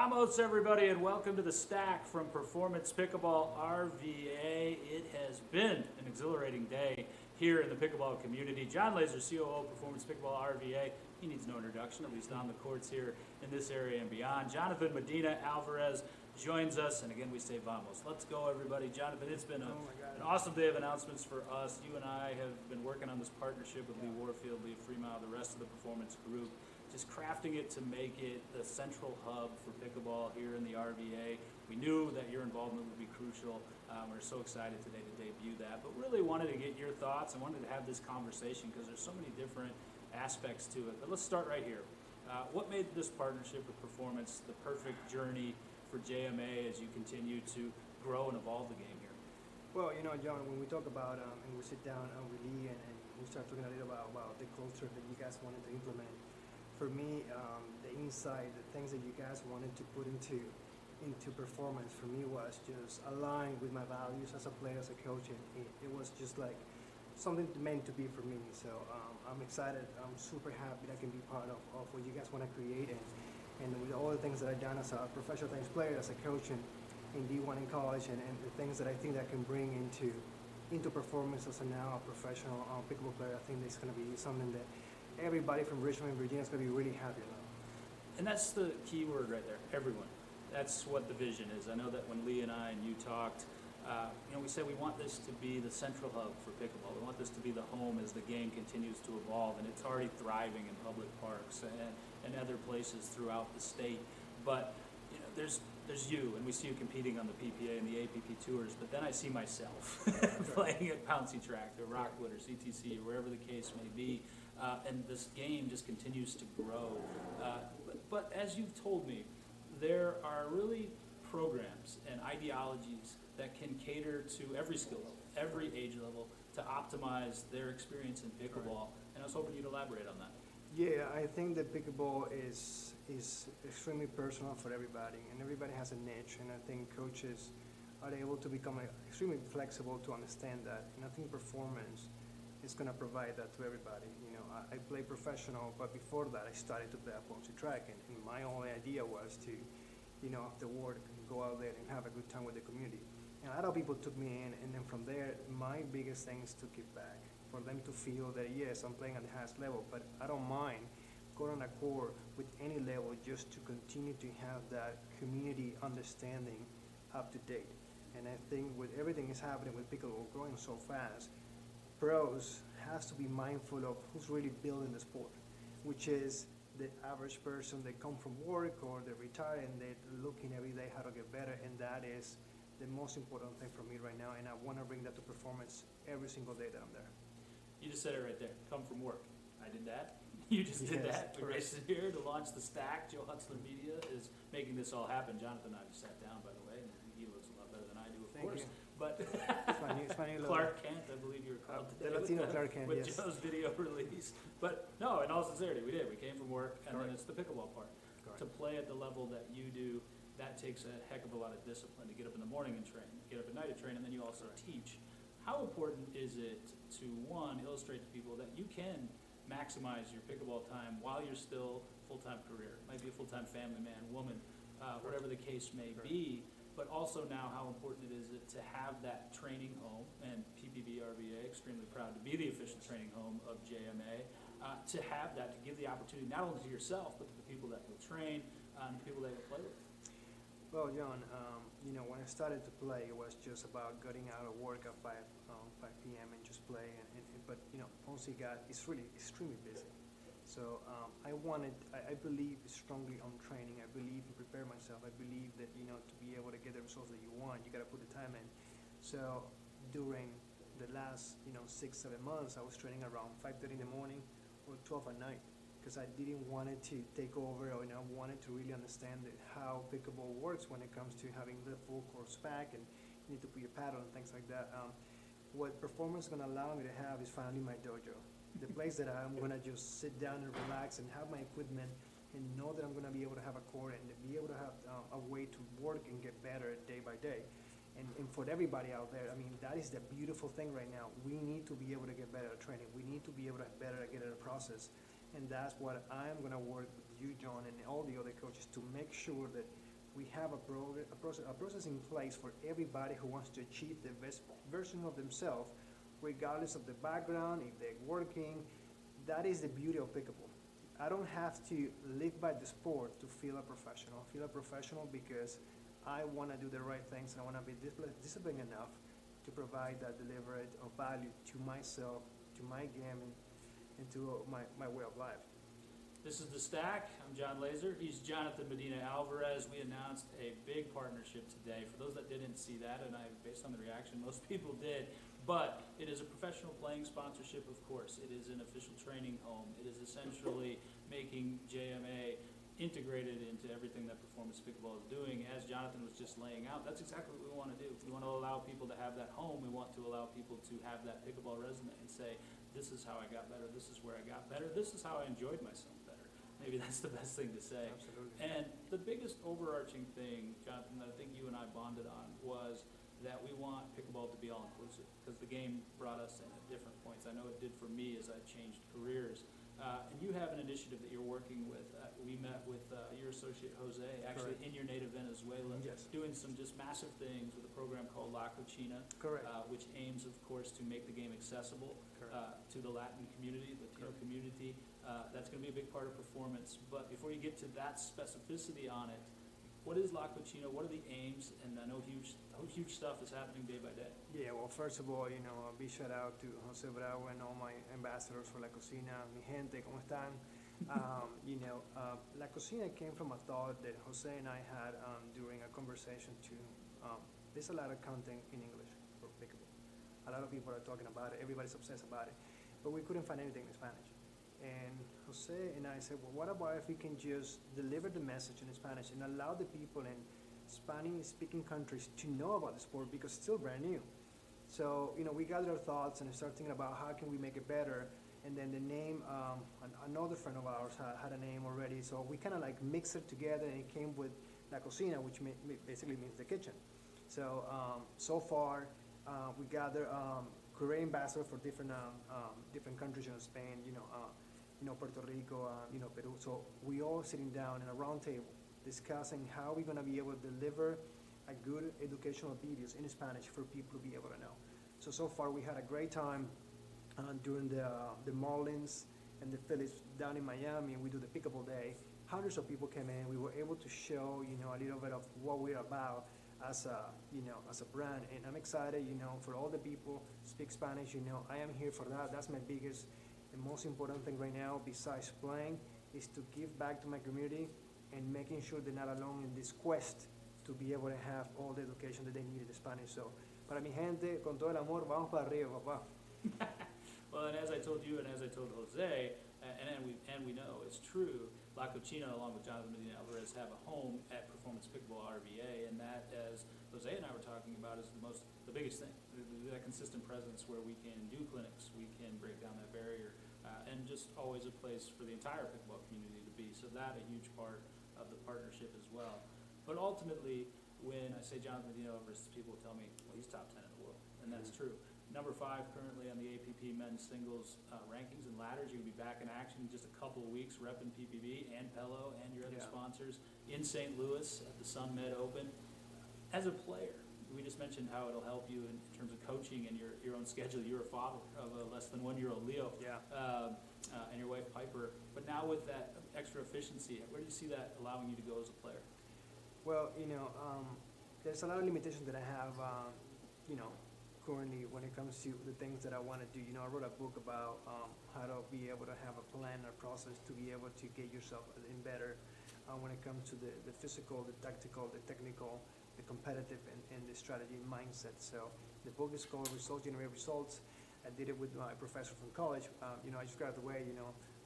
Vamos, everybody, and welcome to the Stack from Performance Pickleball RVA. It has been an exhilarating day here in the pickleball community. John Laser, COO Performance Pickleball RVA. He needs no introduction, at least on the courts here in this area and beyond. Jhonnatan, Medina, Alvarez joins us, and again we say vamos. Let's go, everybody. Jhonnatan, it's been an awesome day of announcements for us. You and I have been working on this partnership with Lee Warfield, Lee Fremont, the rest of the performance group, just crafting it to make it the central hub for pickleball here in the RVA. We knew that your involvement would be crucial. We're so excited today to debut that, but really wanted to get your thoughts and wanted to have this conversation because there's so many different aspects to it. But let's start right here. What made this partnership with Performance the perfect journey for JMA as you continue to grow and evolve the game here? Well, you know, John, when we talk about and we sit down with Lee and we start talking a little about the culture that you guys wanted to implement, for me, the insight, the things that you guys wanted to put into performance for me was just aligned with my values as a player, as a coach, and it was just like something meant to be for me. So I'm excited. I'm super happy that I can be part of what you guys want to create, and with all the things that I've done as a professional tennis player, as a coach, and in D1 in college, and the things that I think that I can bring into performance as a now a professional pickleball player. I think it's going to be something that everybody from Richmond, Virginia is going to be really happy about. And that's the key word right there, everyone. That's what the vision is. I know that when Lee and I and you talked, we said we want this to be the central hub for pickleball. We want this to be the home as the game continues to evolve, and it's already thriving in public parks and other places throughout the state. But there's you, and we see you competing on the PPA and the APP tours, but then I see myself playing at Pouncy Track or Rockwood or CTC or wherever the case may be, and this game just continues to grow. But as you've told me, there are really programs and ideologies that can cater to every skill level, every age level, to optimize their experience in pickleball, and I was hoping you'd elaborate on that. Yeah, I think that pickleball is extremely personal for everybody, and everybody has a niche, and I think coaches are able to become extremely flexible to understand that, and I think performance is going to provide that to everybody. I play professional, but before that I started to play at Pouncy Track, and my only idea was to, after work, go out there and have a good time with the community. And a lot of people took me in, and then from there, my biggest thing is to give back, for them to feel that, yes, I'm playing at the highest level, but I don't mind going on a court with any level just to continue to have that community understanding up to date. And I think with everything that's happening with pickleball growing so fast, pros has to be mindful of who's really building the sport, which is the average person that come from work or they retire and they're looking every day how to get better, and that is the most important thing for me right now, and I want to bring that to performance every single day that I'm there. You just said it right there, come from work. I did that. You just did that. We raced here to launch the Stack. Joe Hutzler Media is making this all happen. Jhonnatan and I just sat down, by the way, and he looks a lot better than I do, of course. You. But it's funny Clark Kent, I believe you were called today. The Latino Clark Kent, with yes. Joe's video release. But no, in all sincerity, we did. We came from work, and then it's the pickleball part. To play at the level that you do, that takes a heck of a lot of discipline to get up in the morning and train, get up at night and train, and then you also teach. How important is it to, one, illustrate to people that you can maximize your pickleball time while you're still full-time career? It might be a full-time family man, woman, whatever the case may be, but also now how important it is to have that training home, and PPB RVA, extremely proud to be the official training home of JMA, to have that, to give the opportunity not only to yourself, but to the people that will train and the people that will play with. Well, John, when I started to play, it was just about getting out of work at 5 p.m. and just play. But Pouncy is really extremely busy. So I believe strongly on training. I believe in prepare myself. I believe that, to be able to get the results that you want, you got to put the time in. So during the last, 6-7 months, I was training around 5:30 in the morning or 12 at night, because I didn't want it to take over, or I wanted to really understand how pickleball works when it comes to having the full course back, and you need to put your paddle and things like that. What performance is going to allow me to have is finally my dojo, the place that I'm going to just sit down and relax and have my equipment and know that I'm going to be able to have a court and be able to have a way to work and get better day by day. And for everybody out there, that is the beautiful thing right now. We need to be able to get better at training. We need to be able to get better at the process. And that's what I'm going to work with you, John, and all the other coaches to make sure that we have a process in place for everybody who wants to achieve the best version of themselves, regardless of the background, if they're working. That is the beauty of pickleball. I don't have to live by the sport to feel a professional. I feel a professional because I want to do the right things and I want to be disciplined enough to provide that delivery of value to myself, to my game, and to my way of life. This is The Stack. I'm John Laser. He's Jhonnatan Medina Alvarez. We announced a big partnership today. For those that didn't see that, and based on the reaction, most people did, but it is a professional playing sponsorship, of course. It is an official training home. It is essentially making JMA integrated into everything that Performance Pickleball is doing. As Jhonnatan was just laying out, that's exactly what we want to do. We want to allow people to have that home. We want to allow people to have that pickleball resume and say, this is how I got better, this is where I got better, this is how I enjoyed myself better. Maybe that's the best thing to say. Absolutely. And the biggest overarching thing, Jhonnatan, that I think you and I bonded on was that we want pickleball to be all-inclusive, because the game brought us in at different points. I know it did for me as I changed careers. And you have an initiative that you're working with. We met with your associate Jose, actually Correct. in your native Venezuela, Yes. doing some just massive things with a program called La Cocina, Correct. which aims, of course, to make the game accessible Correct. to the Latin community, Latino Correct. community. That's going to be a big part of performance. But before you get to that specificity on it, what is La Cocina? What are the aims? And I know huge stuff is happening day by day. Yeah, well, first of all, a big shout out to Jose Bravo and all my ambassadors for La Cocina. Mi gente, ¿cómo están? La Cocina came from a thought that Jose and I had during a conversation there's a lot of content in English for pickleball. A lot of people are talking about it. Everybody's obsessed about it. But we couldn't find anything in Spanish. And Jose and I said, well, what about if we can just deliver the message in Spanish and allow the people in Spanish-speaking countries to know about the sport because it's still brand new. So, we gathered our thoughts and started thinking about how can we make it better. And then the name, another friend of ours had a name already. So we kind of like mixed it together and it came with La Cocina, which basically means the kitchen. So, so far, we gather career ambassadors for different countries, Spain, Puerto Rico, Peru. So we all sitting down in a round table discussing how we're going to be able to deliver a good educational videos in Spanish for people to be able to know. So far we had a great time during the Marlins and the Phillies down in Miami, and we do the Pickleball Day. Hundreds of people came in. We were able to show, a little bit of what we're about as a brand, and I'm excited, for all the people speak Spanish. I am here for that. That's my biggest and most important thing right now, besides playing, is to give back to my community and making sure they're not alone in this quest to be able to have all the education that they need in Spanish. So, para mi gente, con todo el amor, vamos para arriba, papá. Well, and as I told you, and as I told Jose, and we know it's true, La Cocina, along with Jhonnatan Medina Alvarez, have a home at Performance Pickleball RVA, and that, as Jose and I were talking about, is the biggest thing. That consistent presence where we can do clinics, we can break down that barrier, and just always a place for the entire pickleball community to be. So that a huge part of the partnership as well. But ultimately, when I say Jhonnatan Medina Alvarez, people tell me, well, he's top 10 in the world, and that's true. Number 5 currently on the APP men's singles rankings and ladders. You're going to be back in action in just a couple of weeks, repping PPB and Pello and your other sponsors in St. Louis at the SunMed Open. As a player, we just mentioned how it'll help you in terms of coaching and your own schedule. You're a father of a less than 1-year-old Leo, and your wife Piper. But now with that extra efficiency, where do you see that allowing you to go as a player? Well, there's a lot of limitations that I have, currently when it comes to the things that I want to do. I wrote a book about how to be able to have a plan or process to be able to get yourself in better when it comes to the physical, the tactical, the technical, the competitive, and the strategy mindset. So the book is called Results Generate Results. I did it with my professor from college. I just graduated,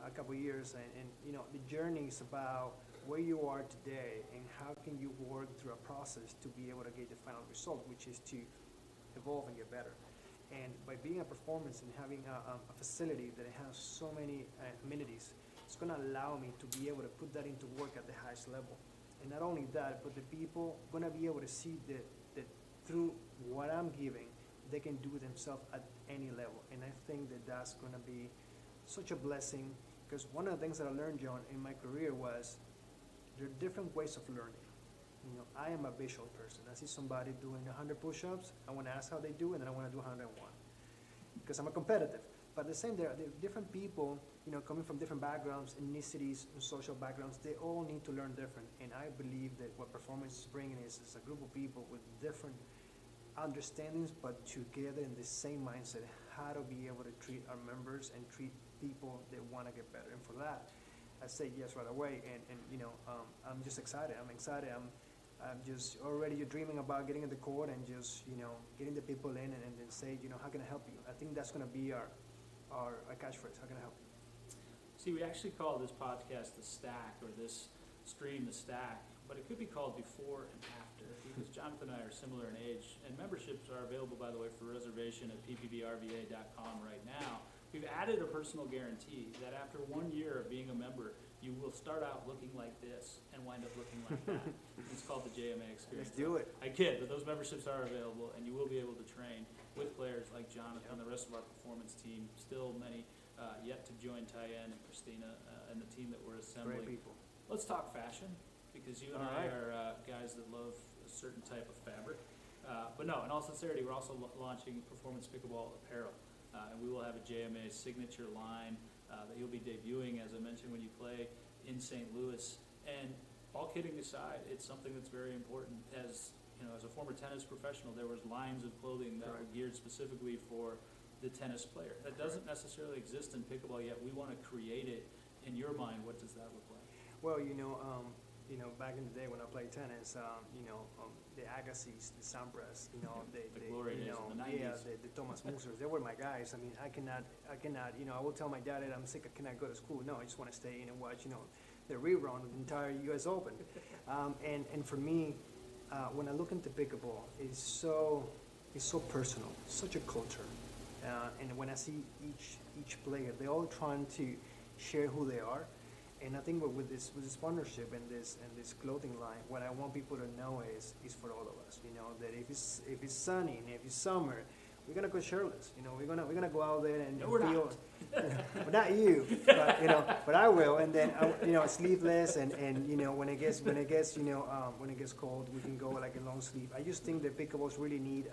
a couple of years, and the journey is about where you are today and how can you work through a process to be able to get the final result, which is to evolve and get better. And by being a performance and having a facility that has so many amenities, it's going to allow me to be able to put that into work at the highest level. And not only that, but the people are going to be able to see that through what I'm giving, they can do it themselves at any level. And I think that that's going to be such a blessing, because one of the things that I learned, John, in my career was there are different ways of learning. You know, I am a visual person. I see somebody doing 100 push-ups, I want to ask how they do, and then I want to do 101 because I'm a competitive. But the same, there are different people, you know, coming from different backgrounds, ethnicities, and social backgrounds. They all need to learn different. And I believe that what performance is bringing is a group of people with different understandings, but together in the same mindset, how to be able to treat our members and treat people that want to get better. And for that, I say yes right away. And you know, I'm just excited. I'm excited. I'm just already dreaming about getting in the court and just, you know, getting the people in and then say, you know, how can I help you? I think that's going to be our catchphrase. How can I help you? See, we actually call this podcast The Stack, or this stream The Stack, but it could be called Before and After, because Jhonnatan and I are similar in age, and memberships are available, by the way, for reservation at ppbrva.com right now. We've added a personal guarantee that after 1 year of being a member, you will start out looking like this and wind up looking like that. It's called the JMA experience. Let's do it. I kid, but those memberships are available, and you will be able to train with players like Jhonnatan, the rest of our performance team, still many yet to join Tyann and Christina and the team that we're assembling. Great people. Let's talk fashion, because you and I are guys that love a certain type of fabric. But no, in all sincerity, we're also launching Performance Pickleball apparel, and we will have a JMA signature line that you'll be debuting, as I mentioned, when you play in St. Louis. And all kidding aside, it's something that's very important. As you know, as a former tennis professional, there was lines of clothing that were geared specifically for the tennis player. That doesn't necessarily exist in pickleball yet. We want to create it. In your mind, what does that look like? Well, you know, back in the day when I played tennis, the Agassiz, the Sampras, you know, the glory days of the 90s. the Thomas Musers, they were my guys. I mean, I cannot, you know, I will tell my dad that I'm sick, I cannot go to school. No, I just want to stay in and watch, you know, the rerun of the entire U.S. Open. And for me, when I look into pickleball, it's so personal, such a culture. And when I see each player, they're all trying to share who they are. And I think with this partnership and this clothing line, what I want people to know is for all of us. You know, that if it's sunny and if it's summer, we're gonna go shirtless. You know, we're gonna go out there and we're feel. not. Well, not you, but you know, but I will. And then you know, sleeveless and you know, when it gets cold, we can go like a long sleeve. I just think that pickleballs really need.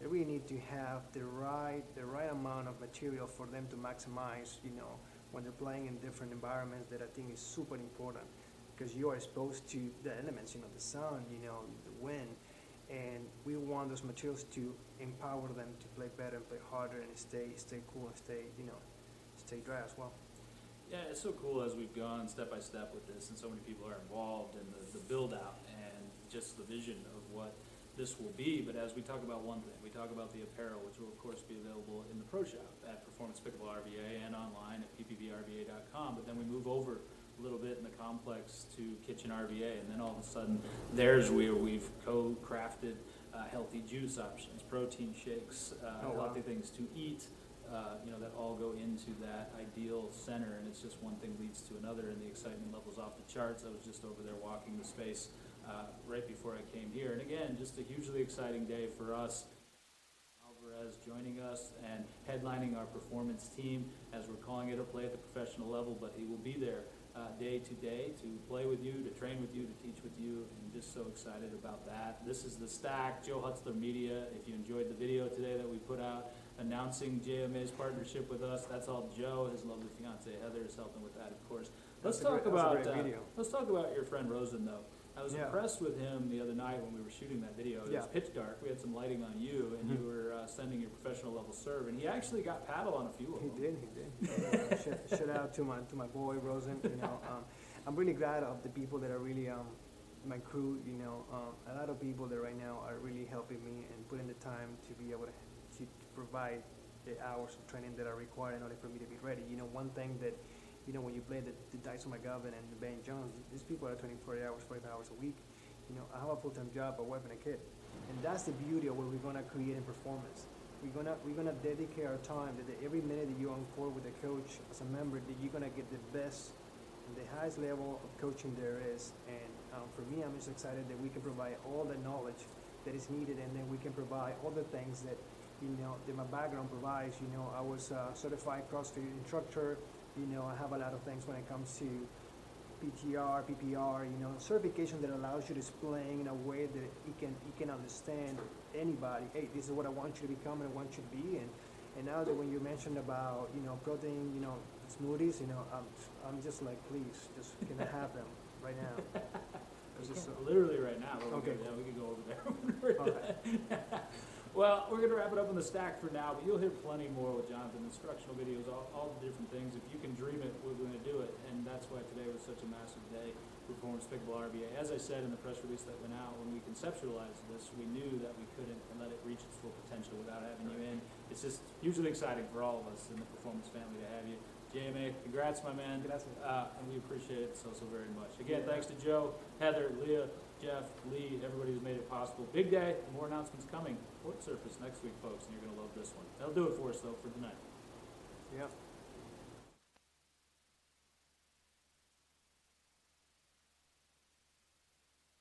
They really need to have the right amount of material for them to maximize, you know, when they're playing in different environments. That I think is super important, because you are exposed to the elements, you know, the sun, you know, the wind, and we want those materials to empower them to play better and play harder and stay cool and stay dry as well. Yeah, it's so cool as we've gone step by step with this, and so many people are involved in the build out and just the vision of what this will be. But as we talk about one thing, we talk about the apparel, which will of course be available in the Pro Shop at Performance Pickleball RVA and online at ppbrva.com. But then we move over a little bit in the complex to Kitchen RVA, and then all of a sudden there's where we've co-crafted healthy juice options, protein shakes, healthy things to eat, you know, that all go into that ideal center, and it's just one thing leads to another, and the excitement level's off the charts. I was just over there walking the space right before I came here, and again, just a hugely exciting day for us. Alvarez joining us and headlining our performance team, as we're calling it, a play at the professional level, but he will be there day to day to play with you, to train with you, to teach with you, and just so excited about that. This is The Stack, Joe Hutzler Media. If you enjoyed the video today that we put out announcing JMA's partnership with us, that's all Joe. His lovely fiance Heather is helping with that, of course. Let's talk about your friend Rosen, though. I was impressed with him the other night when we were shooting that video. It was pitch dark. We had some lighting on you, and you were sending your professional level serve, and he actually got paddle on a few of them. He did. Shout out to my boy Rosen. You know, I'm really glad of the people that are really my crew. You know, a lot of people that right now are really helping me and putting the time to be able to provide the hours of training that are required in order for me to be ready. You know, one thing that, you know, when you play the Dyson McGovern and the Ben Jones, these people are training 45 hours a week. You know, I have a full-time job, a wife and a kid, and that's the beauty of what we're gonna create in performance. We're gonna dedicate our time that every minute that you're on court with a coach as a member, that you're gonna get the best and the highest level of coaching there is. And for me, I'm just excited that we can provide all the knowledge that is needed, and then we can provide all the things that, you know, that my background provides. You know, I was a certified CrossFit instructor. You know, I have a lot of things when it comes to PTR, PPR, you know, certification that allows you to explain in a way that it can understand anybody. Hey, this is what I want you to become and I want you to be. And now that when you mentioned about, you know, protein, you know, smoothies, you know, I'm just like, please, just can I have them right now? Literally right now. Okay. Yeah, we could go over there. All right. Well, we're going to wrap it up on the stack for now, but you'll hear plenty more with Jhonnatan, instructional videos, all the different things. If you can dream it, we're going to do it, and that's why today was such a massive day for Performance Pickleball RVA. As I said in the press release that went out, when we conceptualized this, we knew that we couldn't let it reach its full potential without having you in. It's just hugely exciting for all of us in the Performance family to have you. JMA, congrats, my man. Gracias. And we appreciate it so very much. Again, thanks to Joe, Heather, Leah, Jeff, Lee, everybody who's made it possible. Big day, more announcements coming. Court surface next week, folks, and you're going to love this one. That'll do it for us, though, for tonight.